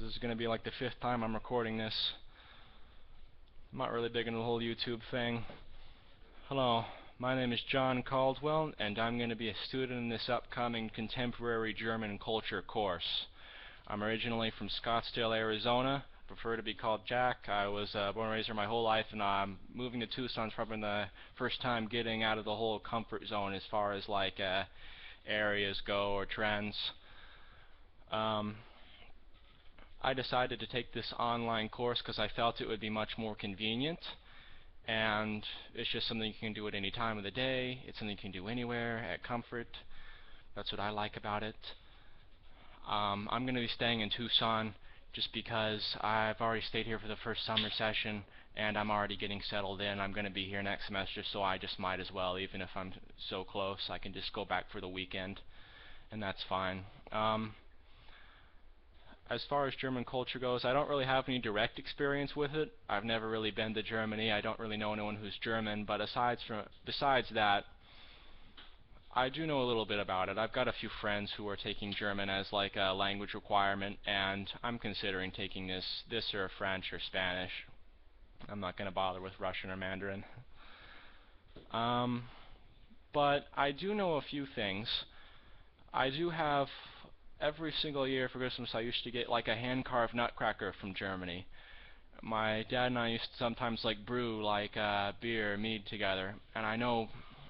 this is going to be like the 5th time I'm recording this. I'm not really big into the whole YouTube thing. Hello, my name is John Caldwell, and I'm going to be a student in this upcoming Contemporary German Culture course. I'm originally from Scottsdale, Arizona. Prefer to be called Jack. I was born and raised here my whole life, and moving to Tucson's probably the first time getting out of the whole comfort zone as far as like areas go or trends. I decided to take this online course because I felt it would be much more convenient, and it's just something you can do at any time of the day. It's something you can do anywhere at comfort. That's what I like about it. I'm going to be staying in Tucson just because I've already stayed here for the first summer session and I'm already getting settled in. I'm going to be here next semester, so I just might as well, even if I'm so close. I can just go back for the weekend, and that's fine. As far as German culture goes, I don't really have any direct experience with it. I've never really been to Germany. I don't really know anyone who's German, but besides that, I do know a little bit about it. I've got a few friends who are taking German as like a language requirement, and I'm considering taking this or French or Spanish. I'm not going to bother with Russian or Mandarin. But I do know a few things. I do have, every single year for Christmas, I used to get like a hand-carved nutcracker from Germany. My dad and I used to sometimes like brew like beer or mead together, and I know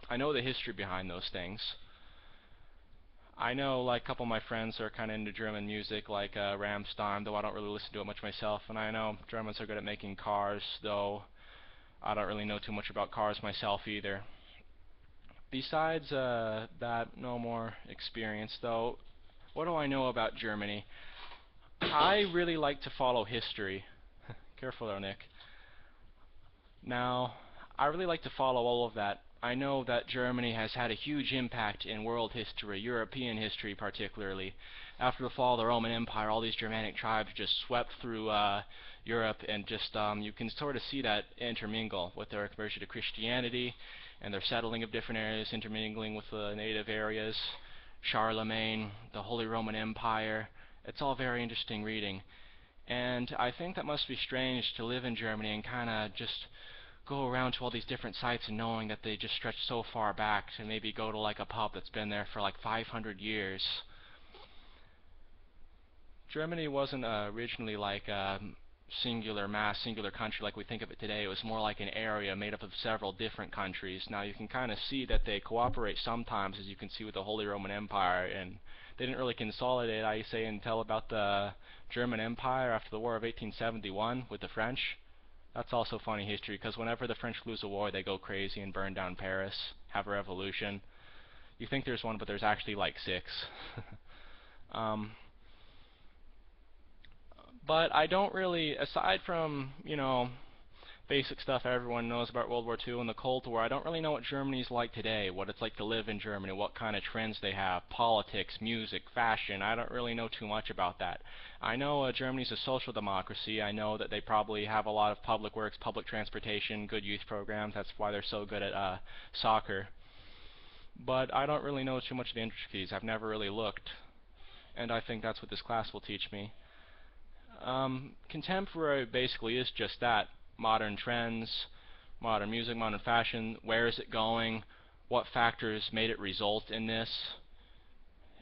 the history behind those things. I know like a couple of my friends are kind of into German music, like Rammstein, though I don't really listen to it much myself, and I know Germans are good at making cars, though I don't really know too much about cars myself either. Besides that, no more experience, though. What do I know about Germany? I really like to follow history. Careful there, Nick. Now, I really like to follow all of that. I know that Germany has had a huge impact in world history, European history particularly. After the fall of the Roman Empire, all these Germanic tribes just swept through Europe, and just you can sort of see that intermingle with their conversion to Christianity and their settling of different areas, intermingling with the native areas. Charlemagne, the Holy Roman Empire. It's all very interesting reading. And I think that must be strange to live in Germany and kind of just go around to all these different sites and knowing that they just stretch so far back, to maybe go to like a pub that's been there for like 500 years. Germany wasn't originally like singular country like we think of it today. It was more like an area made up of several different countries. Now you can kind of see that they cooperate sometimes, as you can see with the Holy Roman Empire, and they didn't really consolidate, I say, until about the German Empire after the War of 1871 with the French. That's also funny history, because whenever the French lose a war, they go crazy and burn down Paris, have a revolution. You think there's one, but there's actually like 6. But I don't really, aside from, basic stuff everyone knows about World War II and the Cold War, I don't really know what Germany's like today, what it's like to live in Germany, what kind of trends they have, politics, music, fashion. I don't really know too much about that. I know Germany's a social democracy. I know that they probably have a lot of public works, public transportation, good youth programs. That's why they're so good at soccer. But I don't really know too much of the intricacies. I've never really looked, and I think that's what this class will teach me. Contemporary basically is just that. Modern trends, modern music, modern fashion, where is it going, what factors made it result in this.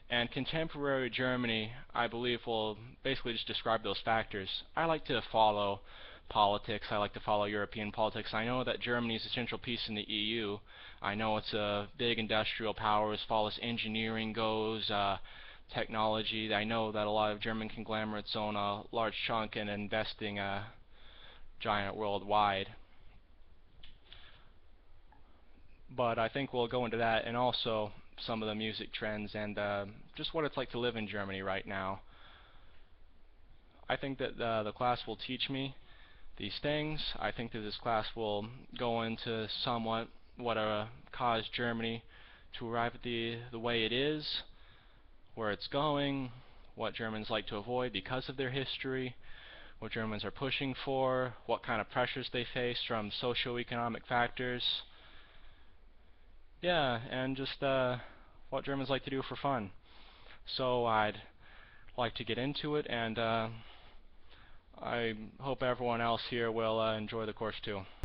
And contemporary Germany, I believe, will basically just describe those factors. I like to follow politics. I like to follow European politics. I know that Germany is a central piece in the EU. I know it's a big industrial power as far as engineering goes, technology. I know that a lot of German conglomerates own a large chunk in investing giant worldwide. But I think we'll go into that, and also some of the music trends and just what it's like to live in Germany right now. I think that the class will teach me these things. I think that this class will go into somewhat what caused Germany to arrive at the way it is, where it's going, what Germans like to avoid because of their history, what Germans are pushing for, what kind of pressures they face from socio-economic factors. Yeah, and just what Germans like to do for fun. So I'd like to get into it, and I hope everyone else here will enjoy the course too.